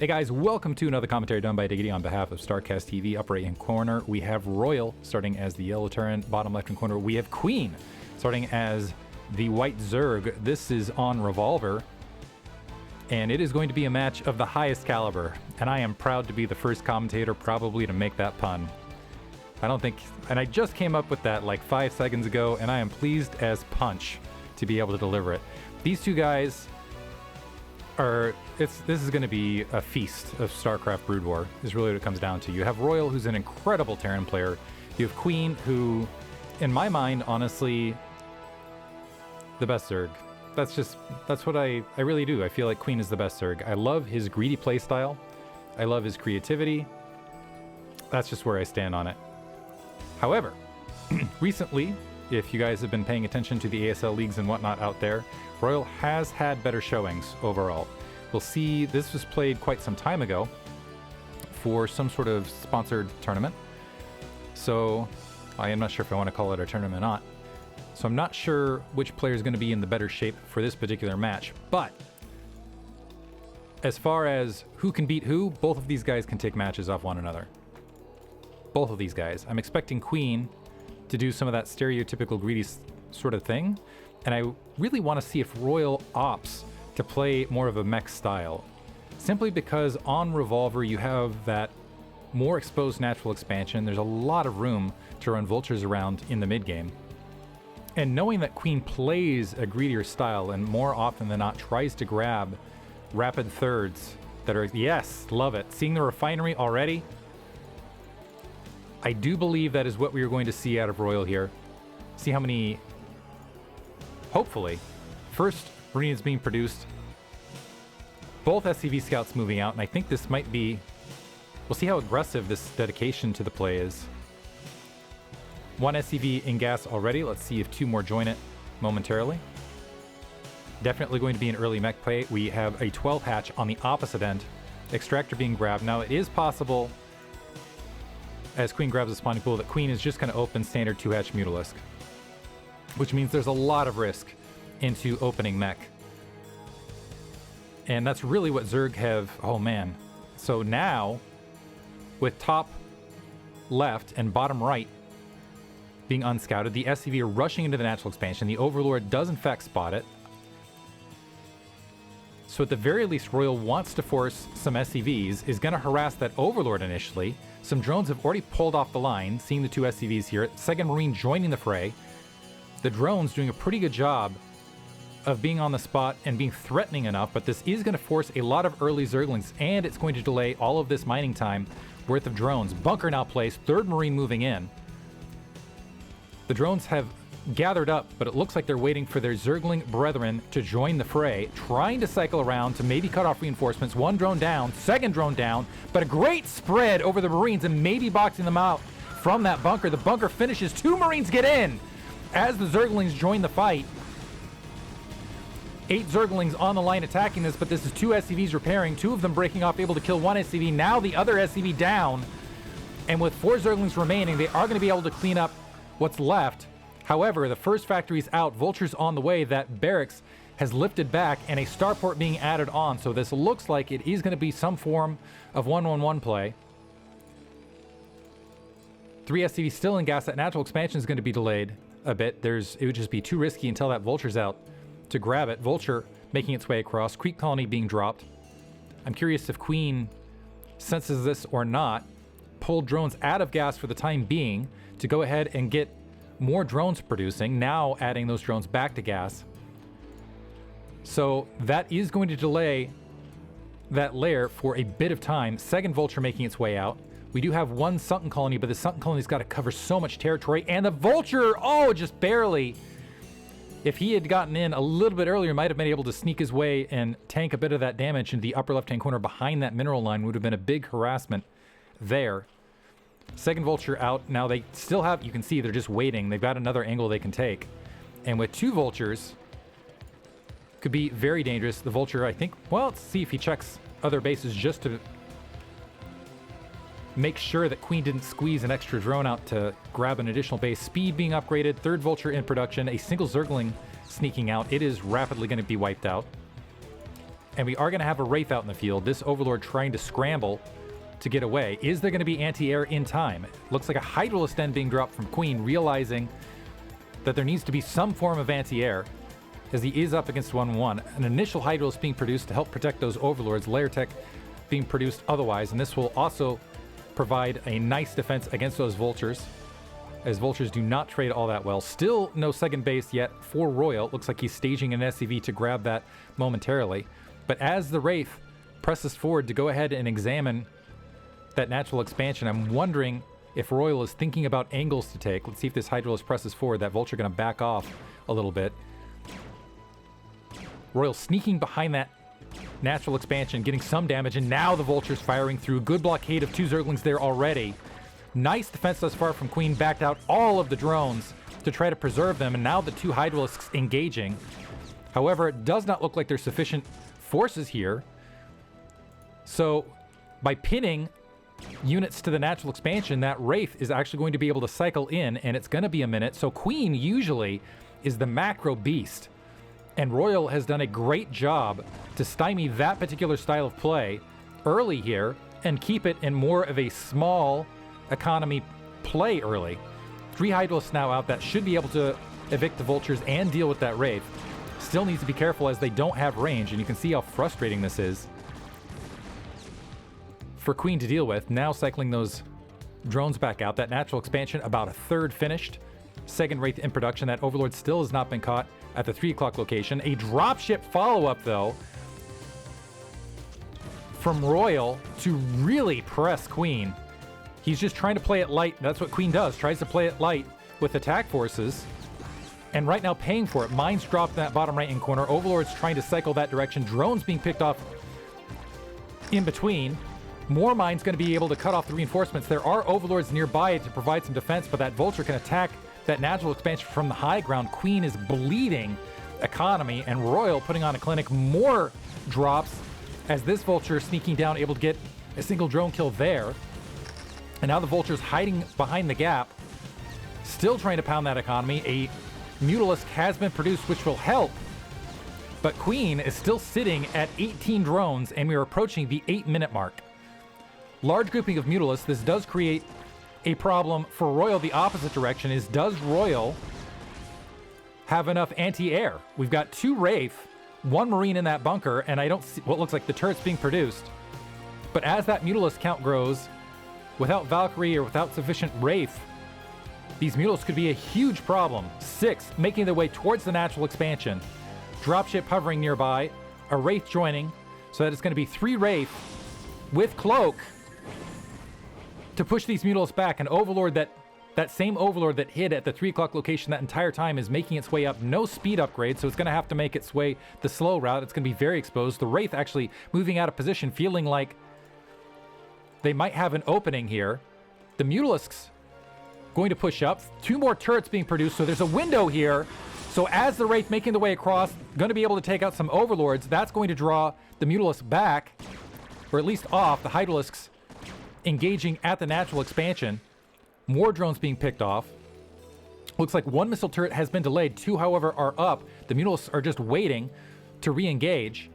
Hey guys, welcome to another commentary done by Diggity on behalf of StarCastTV. Upper right hand corner, we have Royal starting as the yellow Terran. Bottom left hand corner, we have Queen starting as the white Zerg. This is on Revolver, and it is going to be a match of the highest caliber. And I am proud to be the first commentator probably to make that pun. I don't think, and I just came up with that like 5 seconds ago, and I am pleased as punch to be able to deliver it. These two guys are, this is going to be a feast of StarCraft Brood War, is really what it comes down to. You have Royal, who's an incredible Terran player. You have Queen, who, in my mind, honestly, the best Zerg. That's what I really do. I feel like Queen is the best Zerg. I love his greedy playstyle. I love his creativity. That's just where I stand on it. However, recently, if you guys have been paying attention to the ASL leagues and whatnot out there, Royal has had better showings overall. We'll see, this was played quite some time ago for some sort of sponsored tournament. So I am not sure if I want to call it a tournament or not. So I'm not sure which player is going to be in the better shape for this particular match. But as far as who can beat who, both of these guys can take matches off one another. Both of these guys. I'm expecting Queen to do some of that stereotypical greedy sort of thing. And I really want to see if Royal opts to play more of a mech style. Simply because on Revolver you have that more exposed natural expansion. There's a lot of room to run vultures around in the mid game. And knowing that Queen plays a greedier style and more often than not tries to grab rapid thirds that are, yes, love it. Seeing the refinery already, I do believe that is what we are going to see out of Royal here. See how many, hopefully, first Marines being produced, both SCV scouts moving out, and I think this might be, we'll see how aggressive this dedication to the play is. One SCV in gas already. Let's see if two more join it momentarily. Definitely going to be an early mech play. We have a 12 hatch on the opposite end. Extractor being grabbed. Now it is possible, as Queen grabs the spawning pool, that Queen is just going to open standard 2-hatch Mutalisk, which means there's a lot of risk into opening mech. And that's really what Zerg have, oh man. So now, with top left and bottom right being unscouted, the SCV are rushing into the natural expansion. The Overlord does in fact spot it. So at the very least, Royal wants to force some SCVs, is going to harass that Overlord initially. Some drones have already pulled off the line, seeing the two SCVs here. Second Marine joining the fray. The drones doing a pretty good job of being on the spot and being threatening enough, but this is going to force a lot of early Zerglings, and it's going to delay all of this mining time worth of drones. Bunker now placed, third Marine moving in. The drones have gathered up, but it looks like they're waiting for their Zergling brethren to join the fray, trying to cycle around to maybe cut off reinforcements. One drone down, second drone down, but a great spread over the Marines and maybe boxing them out from that bunker. The bunker finishes, 2 Marines get in as the Zerglings join the fight. 8 Zerglings on the line attacking this, but this is 2 SCVs repairing, 2 of them breaking off, able to kill 1 SCV. Now the other SCV down, and with 4 Zerglings remaining, they are going to be able to clean up what's left. However, the first factory's out, vultures on the way, that barracks has lifted back, and a starport being added on. So this looks like it is going to be some form of 1-1-1 play. 3 SCVs still in gas. That natural expansion is going to be delayed a bit. It would just be too risky until that vulture's out to grab it. Vulture making its way across. Creep colony being dropped. I'm curious if Queen senses this or not. Pulled drones out of gas for the time being to go ahead and get more drones producing, now adding those drones back to gas. So that is going to delay that layer for a bit of time. Second vulture making its way out. We do have 1 sunken colony, but the sunken colony's got to cover so much territory, and the vulture, oh, just barely. If he had gotten in a little bit earlier, might have been able to sneak his way and tank a bit of that damage in the upper left-hand corner behind that mineral line. Would have been a big harassment there. Second vulture out. Now they still have, you can see they're just waiting. They've got another angle they can take. And with 2 vultures, could be very dangerous. The vulture, I think, well, let's see if he checks other bases just to make sure that Queen didn't squeeze an extra drone out to grab an additional base. Speed being upgraded, 3rd vulture in production, a single Zergling sneaking out. It is rapidly going to be wiped out. And we are going to have a Wraith out in the field. This Overlord trying to scramble to get away. Is there going to be anti-air in time? Looks like a Hydralisk then being dropped from Queen, realizing that there needs to be some form of anti-air as he is up against 1-1. An initial Hydralisk being produced to help protect those Overlords. Layer Tech being produced otherwise, and this will also provide a nice defense against those Vultures, as Vultures do not trade all that well. Still no second base yet for Royal. Looks like he's staging an SCV to grab that momentarily. But as the Wraith presses forward to go ahead and examine that natural expansion, I'm wondering if Royal is thinking about angles to take. Let's see if this Hydralisk presses forward. That Vulture going to back off a little bit. Royal sneaking behind that natural expansion, getting some damage, and now the Vulture's firing through. Good blockade of 2 Zerglings there already. Nice defense thus far from Queen. Backed out all of the drones to try to preserve them, and now the 2 Hydralisks engaging. However, it does not look like there's sufficient forces here. So by pinning units to the natural expansion, that Wraith is actually going to be able to cycle in, and it's going to be a minute. So Queen usually is the macro beast, and Royal has done a great job to stymie that particular style of play early here and keep it in more of a small economy play early. 3 Hydralisks now out. That should be able to evict the Vultures and deal with that Wraith. Still needs to be careful as they don't have range, and you can see how frustrating this is for Queen to deal with. Now cycling those drones back out. That natural expansion about a third finished. Second Wraith in production. That Overlord still has not been caught at the 3 o'clock location. A dropship follow-up, though, from Royal to really press Queen. He's just trying to play it light. That's what Queen does. Tries to play it light with attack forces. And right now paying for it. Mines dropped in that bottom right-hand corner. Overlord's trying to cycle that direction. Drones being picked off in between. More mines going to be able to cut off the reinforcements. There are Overlords nearby to provide some defense, but that Vulture can attack that natural expansion from the high ground. Queen is bleeding economy, and Royal putting on a clinic. More drops as this Vulture sneaking down, able to get a single drone kill there. And now the Vulture's hiding behind the gap, still trying to pound that economy. A Mutalisk has been produced, which will help, but Queen is still sitting at 18 drones, and we are approaching the 8-minute mark. Large grouping of Mutalisks. This does create a problem for Royal. The opposite direction is, does Royal have enough anti-air? We've got 2 Wraith, 1 Marine in that bunker, and I don't see what looks like the turrets being produced. But as that Mutalisk count grows, without Valkyrie or without sufficient Wraith, these Mutalisks could be a huge problem. 6 making their way towards the natural expansion. Dropship hovering nearby, a Wraith joining, so that it's going to be 3 Wraith with Cloak to push these Mutalisks back. An Overlord, that same Overlord that hid at the 3 o'clock location that entire time, is making its way up. No speed upgrade, so it's going to have to make its way the slow route. It's going to be very exposed. The Wraith actually moving out of position, feeling like they might have an opening here. The Mutalisks going to push up. 2 more turrets being produced, so there's a window here. So as the Wraith making the way across, going to be able to take out some Overlords. That's going to draw the Mutalisks back, or at least off. The Hydralisks engaging at the natural expansion. More drones being picked off. Looks like 1 missile turret has been delayed. 2, however, are up. The Mutalisks are just waiting to re-engage.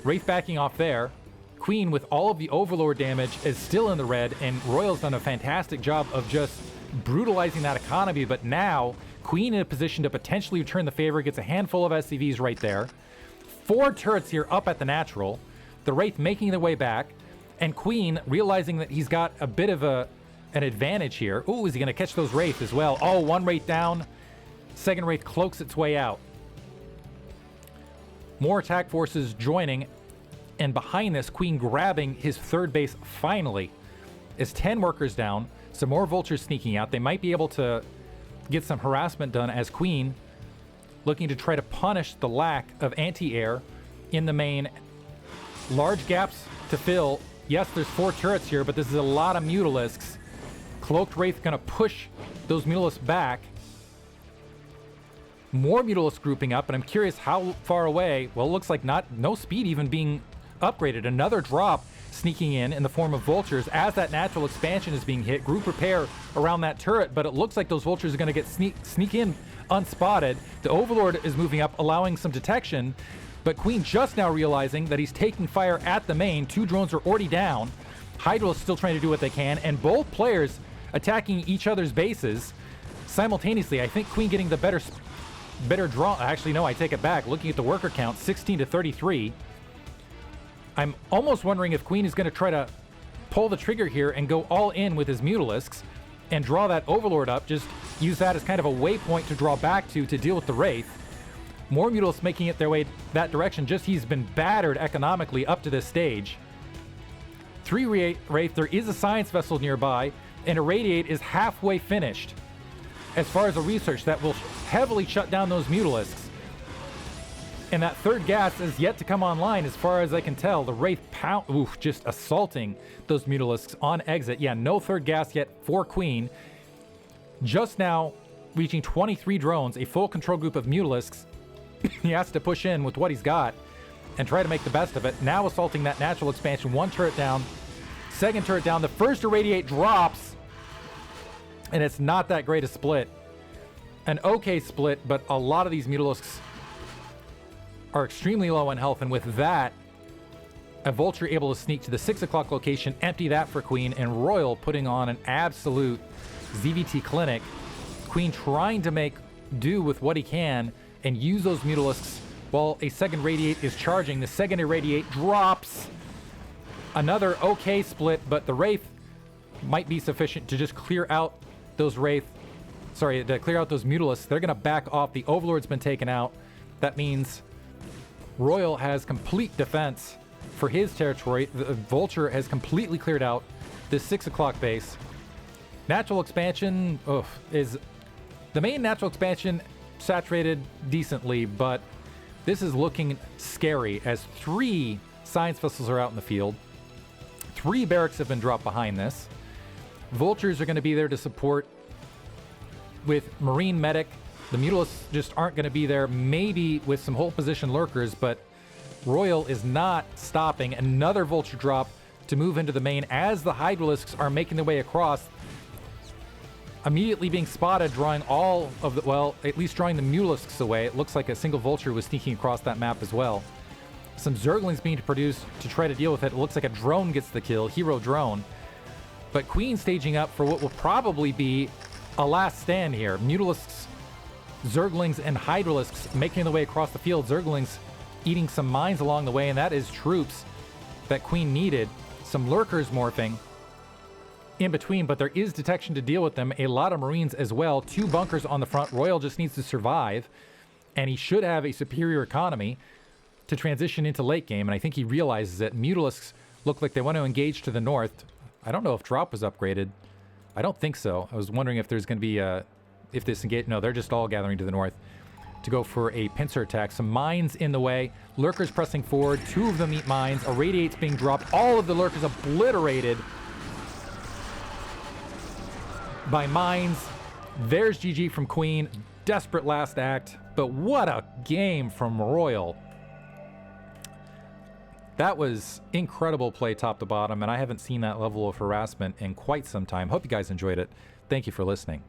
Wraith backing off there. Queen, with all of the Overlord damage, is still in the red, and Royal's done a fantastic job of just brutalizing that economy. But now Queen in a position to potentially return the favor. Gets a handful of SCVs right there. 4 turrets here up at the natural. The Wraith making their way back, and Queen realizing that he's got a bit of an advantage here. Ooh, is he going to catch those Wraith as well? Oh, 1 Wraith down. Second Wraith cloaks its way out. More attack forces joining, and behind this, Queen grabbing his 3rd base finally. Is 10 workers down. Some more Vultures sneaking out. They might be able to get some harassment done as Queen looking to try to punish the lack of anti-air in the main. Large gaps to fill. Yes, there's 4 turrets here, but this is a lot of Mutalisks. Cloaked Wraith going to push those Mutalisks back. More Mutalisks grouping up, and I'm curious how far away. Well, it looks like no speed even being upgraded. Another drop sneaking in the form of Vultures as that natural expansion is being hit. Group repair around that turret, but it looks like those Vultures are going to get sneak in unspotted. The Overlord is moving up, allowing some detection. But Queen just now realizing that he's taking fire at the main. 2 drones are already down. Hydra is still trying to do what they can, and both players attacking each other's bases simultaneously. I think Queen getting the better draw. Actually, no, I take it back. Looking at the worker count, 16 to 33. I'm almost wondering if Queen is going to try to pull the trigger here and go all in with his Mutalisks and draw that Overlord up. Just use that as kind of a waypoint to draw back to deal with the Wraith. More Mutalisks making it their way that direction. Just he's been battered economically up to this stage. 3 Wraith, there is a science vessel nearby, and Irradiate is halfway finished as far as a research that will heavily shut down those Mutalisks. And that third gas is yet to come online as far as I can tell. The Wraith just assaulting those Mutalisks on exit. Yeah, no third gas yet for Queen. Just now reaching 23 drones, a full control group of Mutalisks. He has to push in with what he's got and try to make the best of it. Now assaulting that natural expansion. 1 turret down, 2nd turret down. The first Irradiate drops, and it's not that great a split. An okay split, but a lot of these Mutalisks are extremely low on health, and with that, a Vulture able to sneak to the 6 o'clock location, empty that for Queen, and Royal putting on an absolute ZVT clinic. Queen trying to make do with what he can and use those Mutalisks while a 2nd Radiate is charging. The 2nd Irradiate drops. Another okay split, but the Wraith might be sufficient to just clear out those Wraith. Sorry, to clear out those Mutalisks. They're going to back off. The Overlord's been taken out. That means Royal has complete defense for his territory. The Vulture has completely cleared out this 6 o'clock base. Natural expansion is the main natural expansion saturated decently, but this is looking scary as 3 science vessels are out in the field. 3 barracks have been dropped behind this. Vultures are going to be there to support with Marine Medic. The Mutalisks just aren't going to be there, maybe with some hold position lurkers, but Royal is not stopping. Another Vulture drop to move into the main as the Hydralisks are making their way across. Immediately being spotted, drawing all of the, well, at least drawing the Mutalisks away. It looks like a single Vulture was sneaking across that map as well. Some Zerglings being produced to try to deal with it. It looks like a drone gets the kill, hero drone. But Queen staging up for what will probably be a last stand here. Mutalisks, Zerglings, and Hydralisks making their way across the field. Zerglings eating some mines along the way, and that is troops that Queen needed. Some lurkers morphing in between, but there is detection to deal with them. A lot of Marines as well. 2 bunkers on the front. Royal just needs to survive, and he should have a superior economy to transition into late game, and I think he realizes that Mutalisks look like they want to engage to the north. I don't know if drop was upgraded. I don't think so. I was wondering if there's going to be if this engage. No, they're just all gathering to the north to go for a pincer attack. Some mines in the way. Lurkers pressing forward. 2 of them eat mines. Irradiate's being dropped. All of the lurkers obliterated by mines. There's GG from Queen. Desperate last act, but what a game from Royal. That was incredible play top to bottom, and I haven't seen that level of harassment in quite some time. Hope you guys enjoyed it. Thank you for listening.